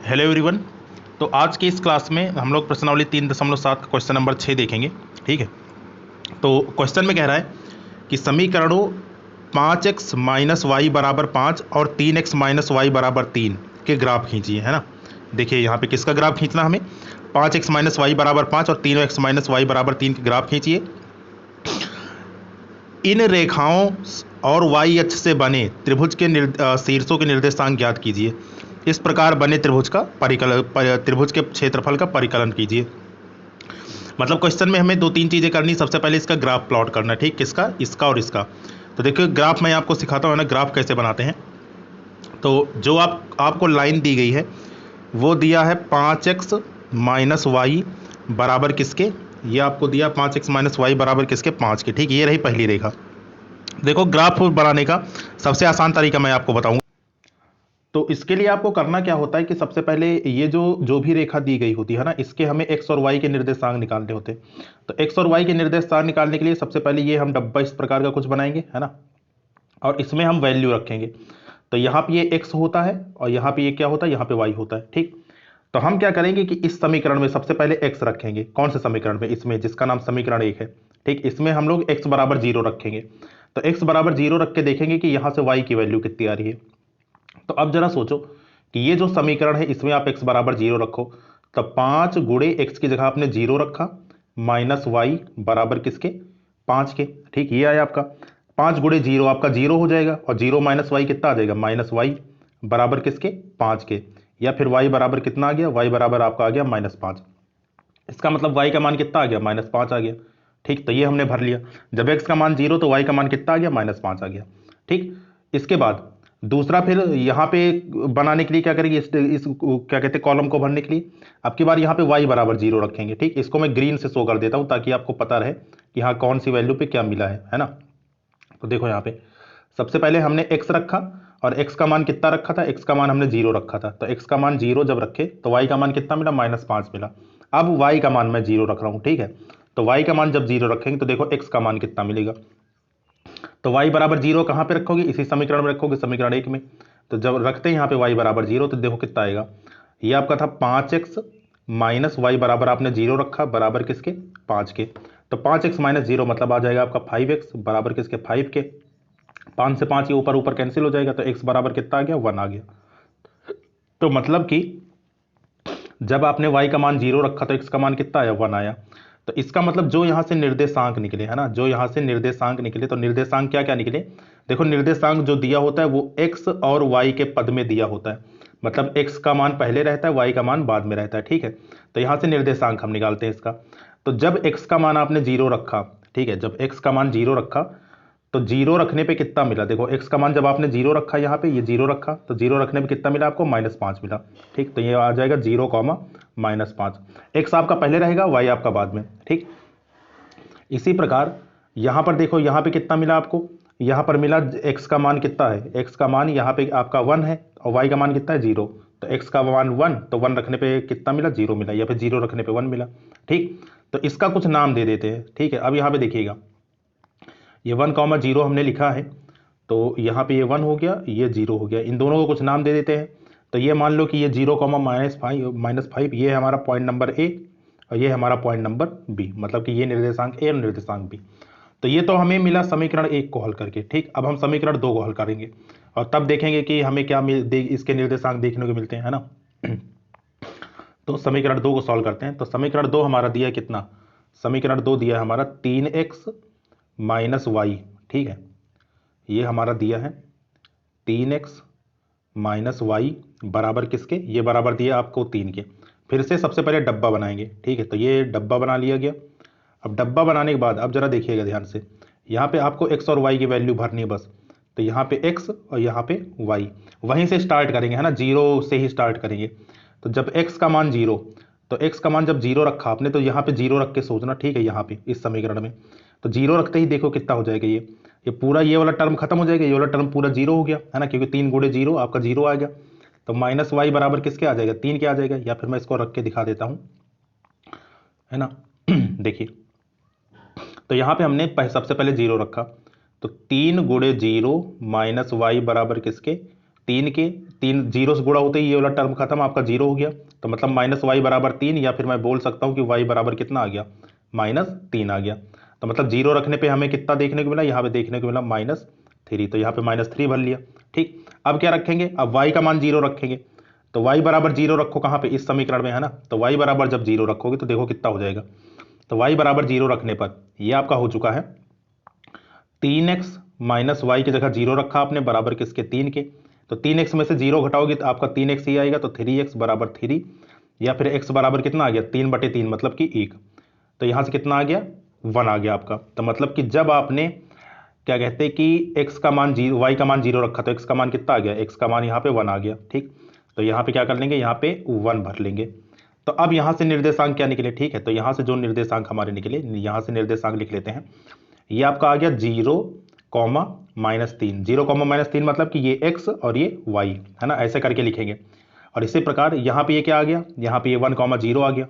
Hello everyone. तो आज की इस क्लास में हम लोग प्रश्नावली 3.7 का क्वेश्चन नंबर 6 देखेंगे। ठीक है, तो क्वेश्चन में कह रहा है कि समीकरणों 5x माइनस वाई बराबर 5 और 3x माइनस वाई बराबर 3 के ग्राफ खींचिए, है ना। देखिए यहाँ पे किसका ग्राफ खींचना, हमें 5x माइनस वाई बराबर 5 और 3x माइनस वाई बराबर 3 के ग्राफ खींचिए। इन रेखाओं और वाई अक्ष से बने त्रिभुज के शीर्षों के निर्देशांक ज्ञात कीजिए। इस प्रकार बने त्रिभुज का त्रिभुज के क्षेत्रफल का परिकलन कीजिए। मतलब क्वेश्चन में हमें दो तीन चीजें करनी। सबसे पहले इसका ग्राफ प्लॉट करना, ठीक, किसका, इसका और इसका। तो देखिए ग्राफ मैं आपको सिखाता हूँ ना, ग्राफ कैसे बनाते हैं। तो जो आपको लाइन दी गई है वो दिया है 5x माइनस वाई बराबर किसके, ये आपको दिया 5x माइनस वाई बराबर किसके, 5 के। ठीक, ये रही पहली रेखा। देखो ग्राफ बनाने का सबसे आसान तरीका मैं आपको बताऊंगा। तो इसके लिए आपको करना क्या होता है कि सबसे पहले ये जो भी रेखा दी गई होती है ना, इसके हमें x और y के निर्देशांक निकालने होते हैं। तो x और y के निर्देशांक निकालने के लिए सबसे पहले ये हम डब्बा इस प्रकार का कुछ बनाएंगे, है ना, और इसमें हम वैल्यू रखेंगे। तो यहाँ पे ये x होता है और यहाँ पे ये क्या होता है, यहाँ पे y होता है। ठीक, तो हम क्या करेंगे कि इस समीकरण में सबसे पहले x रखेंगे। कौन से समीकरण में, इसमें जिसका नाम समीकरण 1 है। ठीक, इसमें हम लोग x बराबर 0 रखेंगे। तो x बराबर 0 रख के देखेंगे कि यहाँ से y की वैल्यू कितनी आ रही है। तो अब जरा सोचो कि ये जो समीकरण है इसमें आप x बराबर 0 रखो, तो 5 गुणे x की जगह आपने 0 रखा माइनस वाई बराबर किसके, 5 के। ठीक, ये आया आपका 5 गुणे 0, आपका 0 हो जाएगा, और 0 माइनस वाई कितना आ जाएगा, माइनस वाई बराबर किसके, 5 के। या फिर y बराबर कितना आ गया, y बराबर आपका आ गया -5। इसका मतलब y का मान कितना आ गया, -5 आ गया। ठीक, तो ये हमने भर लिया। जब x का मान 0 तो y का मान कितना आ गया, -5 आ गया। ठीक, इसके बाद दूसरा फिर यहाँ पे बनाने के लिए क्या करेंगे, इस क्या कहते हैं कॉलम को भरने के लिए अब की बार यहाँ पे y बराबर 0 रखेंगे। ठीक, इसको मैं ग्रीन से शो कर देता हूँ ताकि आपको पता रहे कि हाँ कौन सी वैल्यू पे क्या मिला है ना। तो देखो यहाँ पे सबसे पहले हमने x रखा, और x का मान कितना रखा था, x का मान हमने 0 रखा था। तो x का मान 0 जब रखे तो y का मान कितना मिला, -5 मिला। अब y का मान मैं 0 रख रहा हूँ। ठीक है, तो y का मान जब 0 रखेंगे तो देखो x का मान कितना मिलेगा। तो y बराबर 0 कहाँ पे रखोगे, इसी समीकरण में रखोगे, समीकरण 1 में। तो जब रखते हैं यहाँ पे y बराबर 0 तो देखो कितना आएगा। ये आपका था 5x माइनस वाई बराबर आपने 0 रखा, बराबर किसके, 5 के। तो 5x माइनस 0 मतलब आ जाएगा आपका 5x बराबर किसके, 5 के। 5 से 5 ये ऊपर ऊपर कैंसिल हो जाएगा, तो x बराबर कितना आ गया, 1 आ गया। तो मतलब कि जब आपने y का मान 0 रखा तो x का मान कितना आया, 1 आया। तो इसका मतलब जो यहां से निर्देशांक निकले, है ना, जो यहां से निर्देशांक निकले, तो निर्देशांक क्या क्या निकले, देखो निर्देशांक जो दिया होता है वो x और y के पद में दिया होता है। मतलब x का मान पहले रहता है, y का मान बाद में रहता है। ठीक है, तो यहां से निर्देशांक हम निकालते हैं इसका। तो जब x का मान आपने 0 रखा, ठीक है, जब x का मान 0 रखा तो 0 रखने पे कितना मिला, देखो x का मान जब आपने 0 रखा, यहाँ पे ये 0 रखा तो 0 रखने पे कितना मिला आपको, -5 मिला। ठीक, तो ये आ जाएगा 0, -5। x आपका पहले रहेगा, y आपका बाद में। ठीक, इसी प्रकार यहाँ पर देखो, यहाँ पे कितना मिला आपको, यहाँ पर मिला x का मान कितना है, x का मान यहाँ पे आपका 1 है और y का मान कितना है, 0। तो x का मान 1, तो 1 रखने पे कितना मिला, 0 मिला, या फिर 0 रखने पे 1 मिला। ठीक, तो इसका कुछ नाम दे देते हैं। ठीक है, अब यहाँ पे देखिएगा ये 1, 0 हमने लिखा है, तो यहाँ पे ये 1 हो गया, ये 0 हो गया, इन दोनों को कुछ नाम दे देते हैं। तो ये मान लो कि ये 0, -5 ये है हमारा पॉइंट नंबर ए, और ये हमारा पॉइंट नंबर बी, मतलब कि ये निर्देशांक ए और निर्देशांक बी। तो ये तो हमें मिला समीकरण 1 को हल करके। ठीक, अब हम समीकरण 2 को हल करेंगे और तब देखेंगे कि हमें क्या इसके निर्देशांक देखने को मिलते हैं, है ना। तो समीकरण 2 को सॉल्व करते हैं। तो समीकरण 2 हमारा दिया है कितना, समीकरण 2 दिया है हमारा 3x माइनस वाई। ठीक है, ये हमारा दिया है 3x माइनस वाई बराबर किसके, ये बराबर दिया आपको 3 के। फिर से सबसे पहले डब्बा बनाएंगे। ठीक है, तो ये डब्बा बना लिया गया। अब डब्बा बनाने के बाद अब जरा देखिएगा ध्यान से, यहाँ पे आपको x और y की वैल्यू भरनी है बस। तो यहाँ पे x और यहाँ पे y, वहीं से स्टार्ट करेंगे, है ना, 0 से ही स्टार्ट करेंगे। तो जब x का मान 0, तो x का मान जब 0 रखा आपने तो यहाँ पे 0 रख के सोचना। ठीक है, यहाँ पे इस समीकरण में तो 0 रखते ही देखो कितना हो जाएगा, ये पूरा ये वाला टर्म खत्म हो जाएगा, ये वाला टर्म पूरा 0 हो गया, है ना, क्योंकि 3 गुणे 0 आपका 0 आ गया। तो माइनस वाई बराबर किसके आ जाएगा, 3 के आ जाएगा। या फिर मैं इसको रख के दिखा देता हूँ, है ना। देखिए, तो यहाँ पे हमने सबसे पहले 0 रखा, तो 3 गुणे 0 माइनस वाई बराबर किसके, 3 के 3 जीरो से गुणा होते ही ये वाला टर्म खत्म, आपका जीरो हो गया। तो मतलब माइनस वाई बराबर 3, या फिर मैं बोल सकता हूँ कि वाई बराबर कितना आ गया, -3 आ गया। तो मतलब जीरो रखने पे हमें कितना देखने को मिला, यहाँ पे देखने को मिला -3, तो यहाँ पे -3 भर लिया। ठीक, अब क्या रखेंगे, अब वाई का मान जीरो रखेंगे। तो वाई बराबर जीरो रखो कहाँ पे, इस समीकरण में है ना। तो वाई बराबर जब जीरो रखोगे तो देखो कितना हो जाएगा। तो वाई बराबर जीरो रखने पर ये आपका हो चुका है 3x माइनस वाई की जगह जीरो रखा आपने, बराबर किसके, 3 के। तो 3x में से जीरो घटाओगे तो आपका 3x ही आएगा, तो 3x बराबर 3, या फिर x बराबर कितना आ गया, 3/3 मतलब कि 1। तो यहां से कितना आ गया, 1 आ गया आपका। तो मतलब कि जब आपने क्या कहते हैं कि x का मान जीरो, y का मान जीरो रखा, तो x का मान कितना आ गया, x का मान यहाँ पे 1 आ गया। ठीक, तो यहाँ पे क्या कर लेंगे, यहाँ पे 1 भर लेंगे। तो अब यहाँ से निर्देशांक क्या निकले, ठीक है, तो यहाँ से जो निर्देशांक हमारे निकले, यहाँ से निर्देशांक लिख लेते हैं। ये आपका आ गया 0, -3, 0, -3 मतलब कि ये x और ये y है ना, ऐसे करके लिखेंगे। और इसी प्रकार यहाँ पे ये क्या आ गया, यहाँ पे ये 1, 0 आ गया।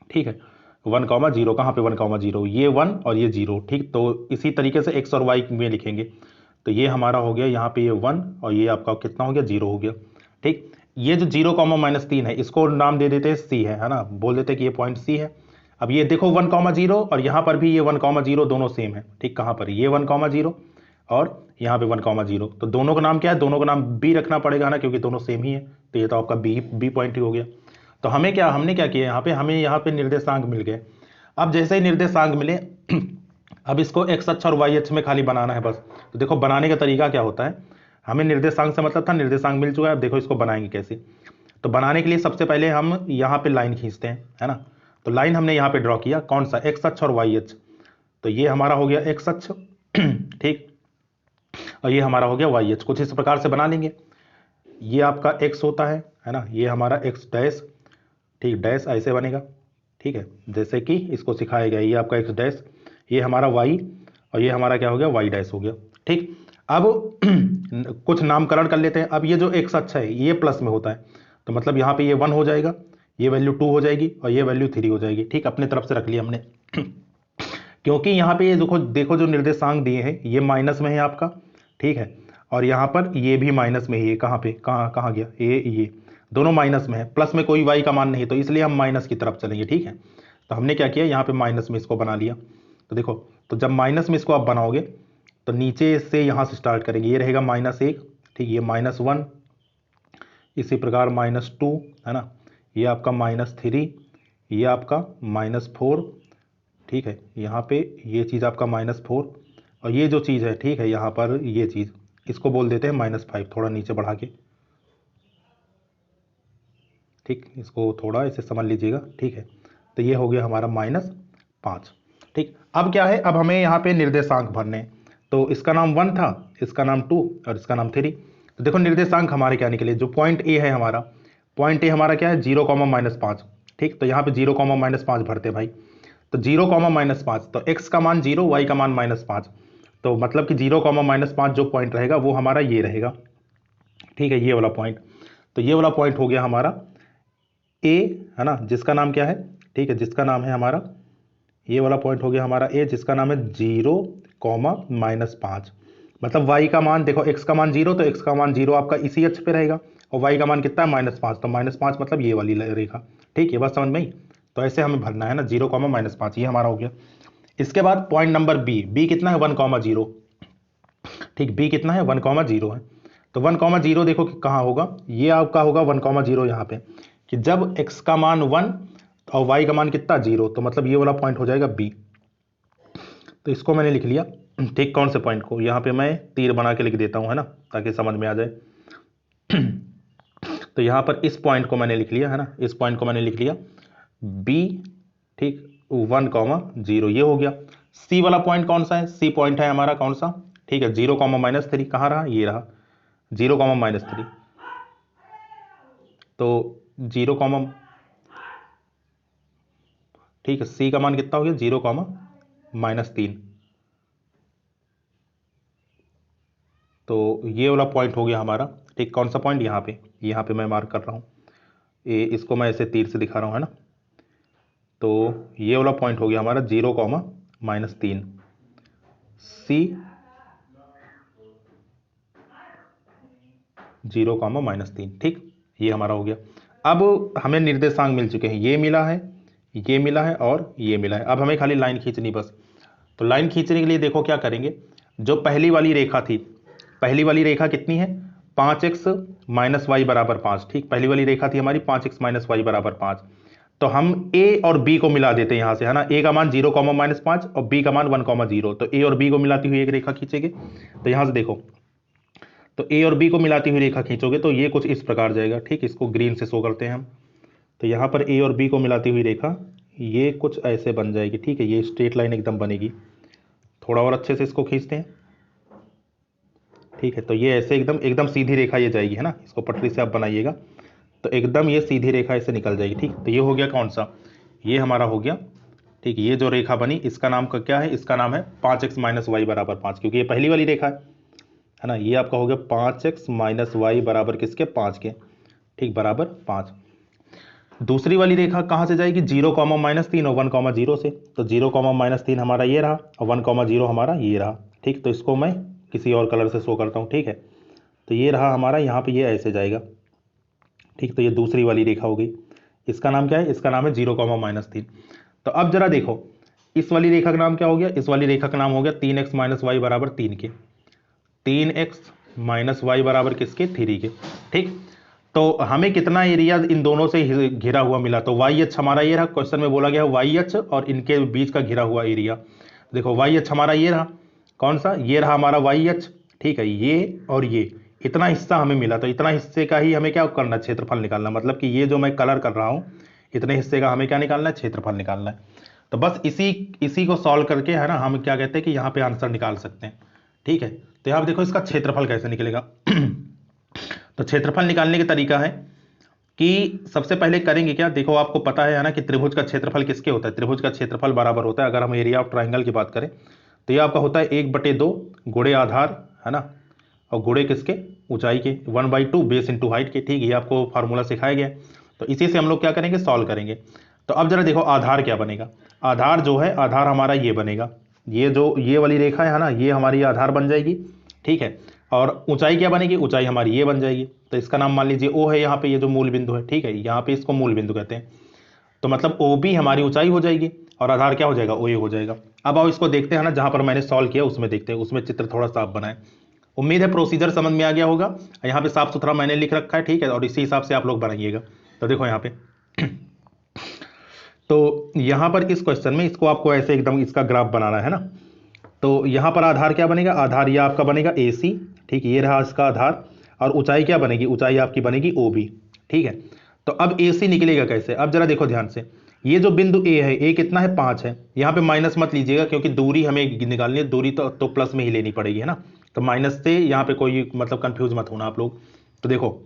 ठीक है, 1, 0 कहाँ पे, 1, 0 ये 1 और ये 0। ठीक, तो इसी तरीके से x और y में लिखेंगे। तो ये हमारा हो गया यहाँ पे ये 1 और ये आपका कितना हो गया, 0 हो गया। ठीक, ये जो 0, -3 है इसको नाम दे देते हैं c है ना, बोल देते हैं कि ये पॉइंट c है। अब ये देखो 1, 0 और यहाँ पर भी ये 1, 0 दोनों सेम है। ठीक, कहाँ पर, ये 1, 0 और यहाँ पे 1, 0, तो दोनों का नाम क्या है, दोनों का नाम b रखना पड़ेगा ना, क्योंकि दोनों सेम ही है। तो ये तो आपका बी पॉइंट ही हो गया। तो हमने क्या किया यहाँ पे, हमें यहाँ पे निर्देशांक मिल गए। अब जैसे ही निर्देशांक मिले अब इसको x अक्ष और y अक्ष में खाली बनाना है बस। तो देखो बनाने का तरीका क्या होता है, हमें निर्देशांक से मतलब था, निर्देशांक मिल चुका है। अब देखो इसको बनाएंगे कैसे। तो बनाने के लिए सबसे पहले हम यहाँ पे लाइन खींचते हैं, है ना। तो लाइन हमने यहाँ पे ड्रॉ किया, कौन सा, x अक्ष और y अक्ष। तो ये हमारा हो गया x अक्ष ठीक, और ये हमारा हो गया y अक्ष। कुछ इस प्रकार से बना लेंगे। ये आपका x होता है ना, ये हमारा x डैश, ठीक, डैश ऐसे बनेगा। ठीक है, जैसे कि इसको सिखाया गया, ये आपका x डैश, ये हमारा y, और ये हमारा क्या हो गया, y डैश हो गया। ठीक, अब कुछ नामकरण कर लेते हैं। अब ये जो x अक्ष है ये प्लस में होता है, तो मतलब यहाँ पे ये 1 हो जाएगा, ये वैल्यू 2 हो जाएगी और ये वैल्यू 3 हो जाएगी। ठीक, अपने तरफ से रख लिया हमने क्योंकि यहाँ पे ये देखो जो निर्देशांक दिए हैं ये माइनस में है आपका। ठीक है, और यहाँ पर ये भी माइनस में ही है। कहाँ पे, कहाँ कहाँ गया, ये दोनों माइनस में है, प्लस में कोई y का मान नहीं, तो इसलिए हम माइनस की तरफ चलेंगे। ठीक है, तो हमने क्या किया, यहाँ पे माइनस में इसको बना लिया। तो देखो, तो जब माइनस में इसको आप बनाओगे तो नीचे से यहाँ से स्टार्ट करेंगे, ये रहेगा -1, ठीक, ये -1, इसी प्रकार -2 है ना, ये आपका -3, ये आपका -4। ठीक है, यहाँ पे ये चीज़ आपका -4, और ये जो चीज़ है, ठीक है, यहाँ पर ये चीज़ इसको बोल देते हैं -5, थोड़ा नीचे बढ़ा के। ठीक, इसको थोड़ा इसे समझ लीजिएगा। ठीक है, तो ये हो गया हमारा -5। ठीक, अब क्या है, अब हमें यहाँ पे निर्देशांक भरने हैं। तो इसका नाम 1 था, इसका नाम 2 और इसका नाम 3। तो देखो निर्देशांक हमारे क्या निकले, जो पॉइंट ए है हमारा, पॉइंट ए हमारा क्या है, 0, -5। ठीक, तो यहाँ पे 0, -5 भरते भाई। तो 0, -5, तो x का मान 0, y का मान -5। तो मतलब कि 0, -5 जो पॉइंट रहेगा वो हमारा ये रहेगा। ठीक है, ये वाला पॉइंट। तो ये वाला पॉइंट हो गया हमारा ए, है ना, जिसका नाम क्या है, ठीक है, जिसका नाम है हमारा, ये वाला पॉइंट हो गया हमारा ए, जिसका नाम है 0, -5। मतलब y का मान देखो, x का मान 0, तो x का मान 0 आपका इसी अक्ष पे रहेगा, और y का मान कितना है, -5, तो -5 मतलब ये वाली रेखा। ठीक, ये बात समझ में आई। तो ऐसे हमें भरना है ना, 0, -5, ये हमारा हो गया। इसके बाद पॉइंट नंबर बी कितना है, 1, 0। ठीक, बी कितना है, 1, 0 है। तो 1, 0 देखो कि कहाँ होगा, ये आपका होगा 1, 0 यहाँ पे, कि जब x का मान 1 और y का मान कितना, 0, तो मतलब ये वाला पॉइंट हो जाएगा बी। तो इसको मैंने लिख लिया। ठीक, कौन से पॉइंट को, यहाँ पे मैं तीर बना के लिख देता हूँ, है ना, ताकि समझ में आ जाए। तो यहाँ पर इस पॉइंट को मैंने लिख लिया, है ना, इस पॉइंट को मैंने लिख लिया बी। ठीक, 1, 0 ये हो गया। सी वाला पॉइंट कौन सा है, सी पॉइंट है हमारा कौन सा, ठीक है, 0, -3, कहाँ रहा, ये रहा 0, -3। तो 0, ठीक है, सी का मान कितना हो गया, 0, -3। तो ये वाला पॉइंट हो गया हमारा। ठीक, कौन सा पॉइंट, यहाँ पे मैं मार्क कर रहा हूँ, इसको मैं ऐसे तीर से दिखा रहा हूँ, है ना। तो ये वाला पॉइंट हो गया हमारा 0, -3। सी 0, -3। ठीक, ये हमारा हो गया। अब हमें निर्देशांक मिल चुके हैं, ये मिला है, ये मिला है और ये मिला है। अब हमें खाली लाइन खींचनी बस। तो लाइन खींचने के लिए देखो क्या करेंगे, जो पहली वाली रेखा थी, पहली वाली रेखा कितनी है, 5x - y बराबर 5। ठीक, पहली वाली रेखा थी हमारी 5x - y बराबर 5। तो हम a और b को मिला देते हैं यहां से, है ना। a का मान 0, -5 और b का मान 1, 0। तो a और b को मिलाती हुई एक रेखा खींचेंगे। तो यहां से देखो, तो a और b को मिलाती हुई रेखा खींचोगे तो ये कुछ इस प्रकार जाएगा। ठीक, इसको ग्रीन से शो करते हैं हम। तो यहाँ पर a और b को मिलाती हुई रेखा ये कुछ ऐसे बन जाएगी। ठीक है, ये स्ट्रेट लाइन एकदम बनेगी। थोड़ा और अच्छे से इसको खींचते हैं। ठीक है, तो ये ऐसे एकदम एकदम सीधी रेखा ये जाएगी, है ना। इसको पटरी से आप बनाइएगा तो एकदम ये सीधी रेखा ऐसे निकल जाएगी। ठीक, तो ये हो गया कौन सा, ये हमारा हो गया। ठीक, ये जो रेखा बनी इसका नाम का क्या है, इसका नाम है 5x - y बराबर 5, क्योंकि ये पहली वाली रेखा है ना। ये आपका हो गया 5x - y बराबर किसके, 5 के। ठीक, बराबर 5। दूसरी वाली रेखा कहाँ से जाएगी, 0, -3 और 1, 0 से। तो 0, -3 हमारा ये रहा और 1, 0 हमारा ये रहा। ठीक, तो इसको मैं किसी और कलर से शो करता हूँ। ठीक है, तो ये रहा हमारा, यहाँ पे ये ऐसे जाएगा। ठीक, तो ये दूसरी वाली रेखा हो गई। इसका नाम क्या है, इसका नाम है 0, -3। तो अब जरा देखो, इस वाली रेखा का नाम क्या हो गया, इस वाली रेखा का नाम हो गया 3x - y बराबर 3 के। 3x - y बराबर किसके, 3 के। ठीक, तो हमें कितना एरिया इन दोनों से घिरा हुआ मिला, तो वाई एच हमारा ये रहा, क्वेश्चन में बोला गया वाई एच और इनके बीच का घिरा हुआ एरिया। देखो वाई एच हमारा ये रहा, कौन सा, ये रहा हमारा वाई एच। ठीक है, ये और ये इतना हिस्सा हमें मिला, तो इतना हिस्से का ही हमें क्या करना, क्षेत्रफल निकालना। मतलब कि ये जो मैं कलर कर रहा हूँ, इतने हिस्से का हमें क्या निकालना है, क्षेत्रफल निकालना है। तो बस इसी इसी को सॉल्व करके, है ना, हम क्या कहते हैं कि यहाँ पे आंसर निकाल सकते हैं। ठीक है, तो यहाँ देखो इसका क्षेत्रफल कैसे निकलेगा। तो क्षेत्रफल निकालने का तरीका है कि सबसे पहले करेंगे क्या, देखो आपको पता है ना कि त्रिभुज का क्षेत्रफल किसके होता है, त्रिभुज का क्षेत्रफल बराबर होता है, अगर हम एरिया ऑफ ट्राइंगल की बात करें तो ये आपका होता है 1/2 गुणे आधार, है ना, और गुणे किसके, ऊंचाई के, 1/2 बेस इंटू हाइट के। ठीक, ये आपको फार्मूला सिखाया गया। तो इसी से हम लोग क्या करेंगे, सॉल्व करेंगे। तो अब जरा देखो आधार क्या बनेगा, आधार जो है, आधार हमारा ये बनेगा, ये जो ये वाली रेखा है ना, ये हमारी आधार बन जाएगी। ठीक है, और ऊंचाई क्या बनेगी, ऊंचाई हमारी ये बन जाएगी। तो इसका नाम मान लीजिए ओ है, यहाँ पे ये जो मूल बिंदु है। ठीक है, यहाँ पे इसको मूल बिंदु कहते हैं। तो मतलब ओ बी हमारी ऊंचाई हो जाएगी और आधार क्या हो जाएगा, ओ ए हो जाएगा। अब आओ इसको देखते हैं ना, जहां पर मैंने सॉल्व किया उसमें देखते हैं, उसमें चित्र थोड़ा साफ बनाए। उम्मीद है प्रोसीजर समझ में आ गया होगा। यहाँ पे साफ सुथरा मैंने लिख रखा है। ठीक है, और इसी हिसाब से आप लोग बनाइएगा। तो देखो यहाँ पे तो यहाँ पर इस क्वेश्चन में इसको आपको ऐसे एकदम इसका ग्राफ बनाना है ना। तो यहाँ पर आधार क्या बनेगा, आधार ये आपका बनेगा ए सी। ठीक, ये रहा इसका आधार। और ऊंचाई क्या बनेगी, ऊंचाई आपकी बनेगी ओ बी। ठीक है, तो अब ए सी निकलेगा कैसे, अब जरा देखो ध्यान से। ये जो बिंदु ए है, ए कितना है, 5 है। यहाँ पे माइनस मत लीजिएगा क्योंकि दूरी हमें निकालनी है, दूरी तो प्लस में ही लेनी पड़ेगी, है ना। तो माइनस से यहाँ पे कोई मतलब कंफ्यूज मत होना आप लोग। तो देखो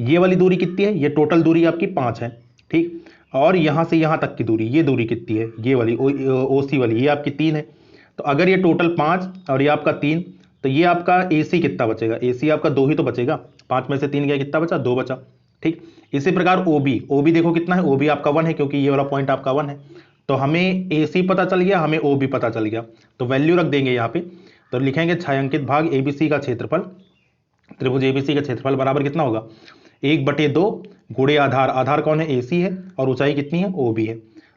ये वाली दूरी कितनी है, ये टोटल दूरी आपकी 5 है। ठीक, और यहां से यहां तक की दूरी, ये दूरी कितनी है, ये वाली ओ सी वाली, ये आपकी 3 है। तो अगर ये टोटल 5 और ये आपका 3, तो ये आपका ए सी कितना बचेगा, ए सी आपका 2 ही तो बचेगा। 5 में से 3 गया, कितना बचा, 2 बचा। ठीक, इसी प्रकार ओ बी, ओ बी देखो कितना है, ओ बी आपका 1 है, क्योंकि ये वाला पॉइंट आपका 1 है। तो हमें ए सी पता चल गया, हमें ओ बी पता चल गया। तो वैल्यू रख देंगे यहाँ पे। तो लिखेंगे छायांकित भाग एबीसी का क्षेत्रफल, त्रिभुज एबीसी का क्षेत्रफल बराबर कितना होगा, 1/2 गुणे आधार, आधार कौन है, एसी है, और ऊंचाई कितनी है, ओ बी है।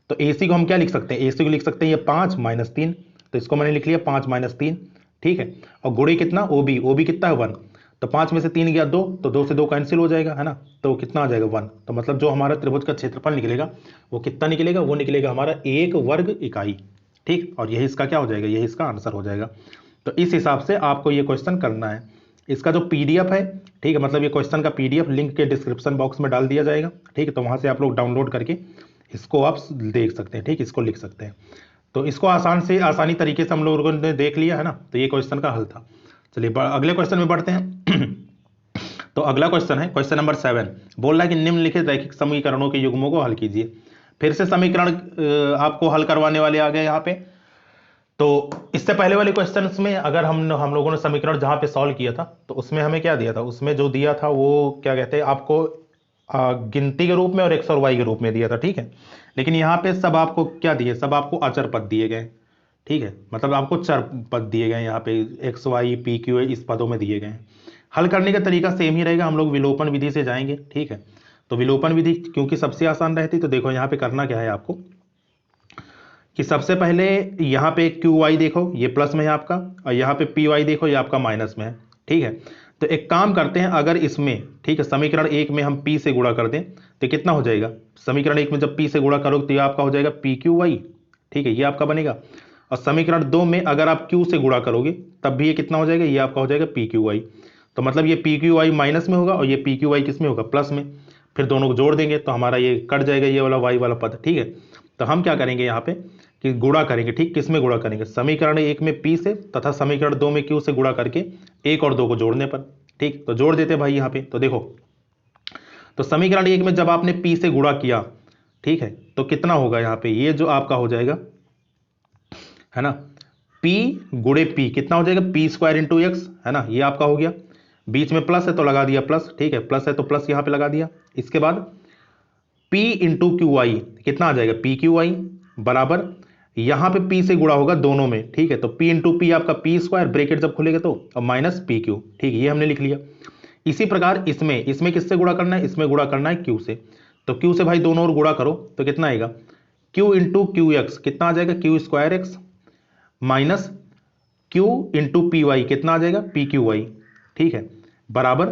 तो एसी को हम क्या लिख सकते हैं, एसी को लिख सकते हैं ये 5 - 3। तो इसको मैंने लिख लिया 5 - 3। ठीक है, और गुणे कितना, ओ बी, ओ बी कितना है 1। तो 5 में से 3 गया 2, तो 2 से 2 कैंसिल हो जाएगा, है ना। तो कितना आ जाएगा, 1। तो मतलब जो हमारा त्रिभुज का क्षेत्रफल निकलेगा वो कितना निकलेगा, वो निकलेगा हमारा 1 वर्ग इकाई। ठीक, और यही इसका क्या हो जाएगा, यही इसका आंसर हो जाएगा। तो इस हिसाब से आपको ये क्वेश्चन करना है। इसका जो पीडीएफ है, ठीक है, मतलब ये क्वेश्चन का पीडीएफ लिंक के डिस्क्रिप्शन बॉक्स में डाल दिया जाएगा। ठीक है, तो वहां से आप लोग डाउनलोड करके इसको आप देख सकते हैं। ठीक, इसको लिख सकते हैं। तो इसको आसानी तरीके से हम लोगों ने देख लिया है ना। तो ये क्वेश्चन का हल था। चलिए अगले क्वेश्चन में बढ़ते हैं। तो अगला क्वेश्चन है क्वेश्चन नंबर 7। बोल रहा है कि निम्नलिखित रैखिक समीकरणों के युग्मों को हल कीजिए। फिर से समीकरण आपको हल करवाने वाले आ गए यहाँ पे। तो इससे पहले वाले क्वेश्चंस में अगर हम लोगों ने समीकरण जहां पे सॉल्व किया था तो उसमें हमें क्या दिया था, उसमें जो दिया था वो क्या कहते हैं आपको गिनती के रूप में और एक्स और वाई के रूप में दिया था। ठीक है, लेकिन यहाँ पे सब आपको क्या दिए, सब आपको अचर पद दिए गए। ठीक है, मतलब आपको चर पद दिए गए, यहाँ पे एक्स वाई पी क्यू इस पदों में दिए गए। हल करने का तरीका सेम ही रहेगा, हम लोग विलोपन विधि से जाएंगे, ठीक है। तो विलोपन विधि क्योंकि सबसे आसान रहती, तो देखो यहाँ पे करना क्या है आपको कि सबसे पहले यहाँ पे क्यू वाई देखो ये प्लस में है आपका, और यहाँ पे पी वाई देखो ये आपका माइनस में है, ठीक है। तो एक काम करते हैं, अगर इसमें, ठीक है, समीकरण एक में हम पी से गुणा कर दें तो कितना हो जाएगा, समीकरण एक में जब पी से गुणा करोगे तो ये आपका हो जाएगा पी क्यू वाई, ठीक है, ये आपका बनेगा। और समीकरण दो में अगर आप क्यू से गुणा करोगे तब भी ये कितना हो जाएगा, ये आपका हो जाएगा पी क्यू वाई। तो मतलब ये पी क्यू वाई माइनस में होगा और ये पी क्यू वाई किस में होगा, प्लस में। फिर दोनों को जोड़ देंगे तो हमारा ये कट जाएगा, ये वाला वाई वाला पद, ठीक है। तो हम क्या करेंगे यहाँ पे कि गुणा करेंगे, ठीक, किस में गुणा करेंगे, समीकरण एक में पी से तथा समीकरण दो में क्यू से गुणा करके एक और दो को जोड़ने पर, ठीक। तो जोड़ देते भाई यहाँ पे, तो देखो, तो समीकरण एक में जब आपने पी से गुणा किया, ठीक है, तो कितना होगा यहाँ पे, ये जो आपका हो जाएगा है ना, p गुणे पी कितना हो जाएगा, पी स्क्वायर इंटू एक्स, है ना, ये आपका हो गया। बीच में प्लस है तो लगा दिया प्लस, ठीक है, प्लस है तो प्लस यहाँ पे लगा दिया। इसके बाद p इंटू क्यू आई कितना आ जाएगा, पी क्यू आई बराबर, यहां पे p से गुणा होगा दोनों में, ठीक है, तो p इंटू पी आपका पी स्क्वायर, ब्रेकेट जब खुलेगा तो, और माइनस पी क्यू, ठीक है, ये हमने लिख लिया। इसी प्रकार इसमें किससे गुणा करना है, इसमें गुणा करना है क्यू से, तो क्यू से भाई दोनों ओर गुणा करो तो कितना आएगा, क्यू इंटू क्यू एक्स कितना आ जाएगा, Q square X minus Q into P Y कितना आ जाएगा, पी क्यू वाई, ठीक है, बराबर,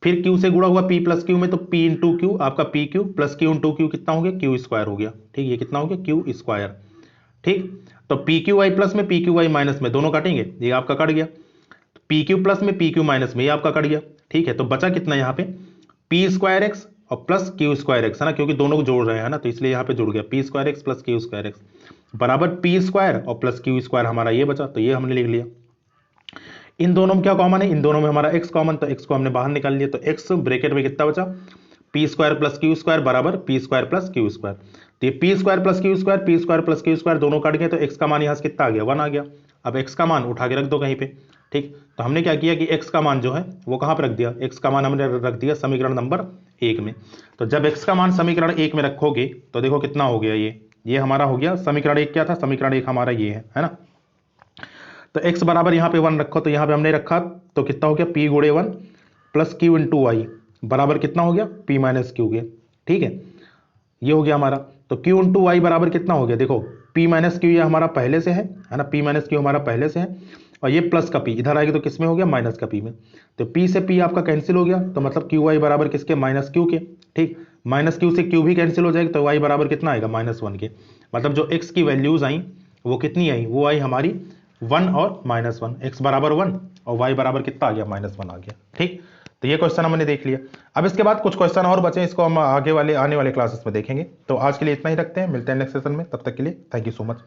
फिर क्यू से गुणा हुआ पी प्लस क्यू में तो पी इंटू क्यू आपका P Q plus Q into Q कितना हो गया, क्यू स्क्वायर हो गया, ठीक, ये कितना हो गया, क्यू स्क्वायर, ठीक। तो पी क्यू वाई प्लस में पी क्यू वाई माइनस में दोनों काटेंगे, ये आपका कट गया, पी क्यू प्लस में पी क्यू माइनस में ये आपका कट गया, ठीक है। तो बचा कितना यहाँ पे, पी स्क्वायर एक्स और प्लस क्यू स्क्वायर एक्स, है ना, क्योंकि दोनों को जोड़ रहे हैं ना, तो इसलिए यहाँ पे जुड़ गया P square x plus Q square x बराबर पी स्क्वायर और प्लस क्यू स्क्वायर, हमारा ये बचा, तो ये हमने लिख लिया। इन दोनों में क्या कॉमन है, इन दोनों में हमारा x कॉमन, तो x को हमने बाहर निकाल लिया, तो x ब्रैकेट में कितना बचा, P square plus Q square बराबर P square plus Q square. तो ये P square plus Q square, P square plus Q square दोनों कट गए, तो x का मान यहाँ से कितना आ गया, 1 आ गया। अब x का मान उठा के रख दो कहीं पे, ठीक। तो हमने क्या किया कि x का मान जो है वो कहाँ पर रख दिया, x का मान हमने रख दिया समीकरण नंबर 1 में। तो जब x का मान समीकरण 1 में रखोगे तो देखो कितना हो गया, ये हमारा हो गया, समीकरण 1 क्या था, समीकरण 1 हमारा ये है ना। तो x बराबर यहाँ पे 1 रखो, तो यहाँ पे हमने रखा तो कितना हो गया, p गुणे 1 प्लस क्यू इंटू वाई बराबर कितना हो गया, p माइनस क्यू के, ठीक है, ये हो गया हमारा। तो q इंटू वाई बराबर कितना हो गया, देखो p माइनस क्यू ये हमारा पहले से है ना, p माइनस क्यू हमारा पहले से है, और ये प्लस का p इधर आएगा तो किस में हो गया, माइनस का p में। तो p से p आपका कैंसिल हो गया, तो मतलब क्यू वाई बराबर किसके, माइनस क्यू के, ठीक। माइनस क्यू से q भी कैंसिल हो जाएगा, तो y बराबर कितना आएगा, -1 के। मतलब जो x की वैल्यूज आई वो कितनी आई, वो आई हमारी 1 और -1, x बराबर 1 और y बराबर कितना आ गया, -1 आ गया, ठीक। तो ये क्वेश्चन हमने देख लिया। अब इसके बाद कुछ क्वेश्चन और बचे, इसको हम आने वाले क्लासेस में देखेंगे। तो आज के लिए इतना ही रखते हैं, मिलते हैं नेक्स्ट सेशन में, तब तक के लिए थैंक यू सो मच।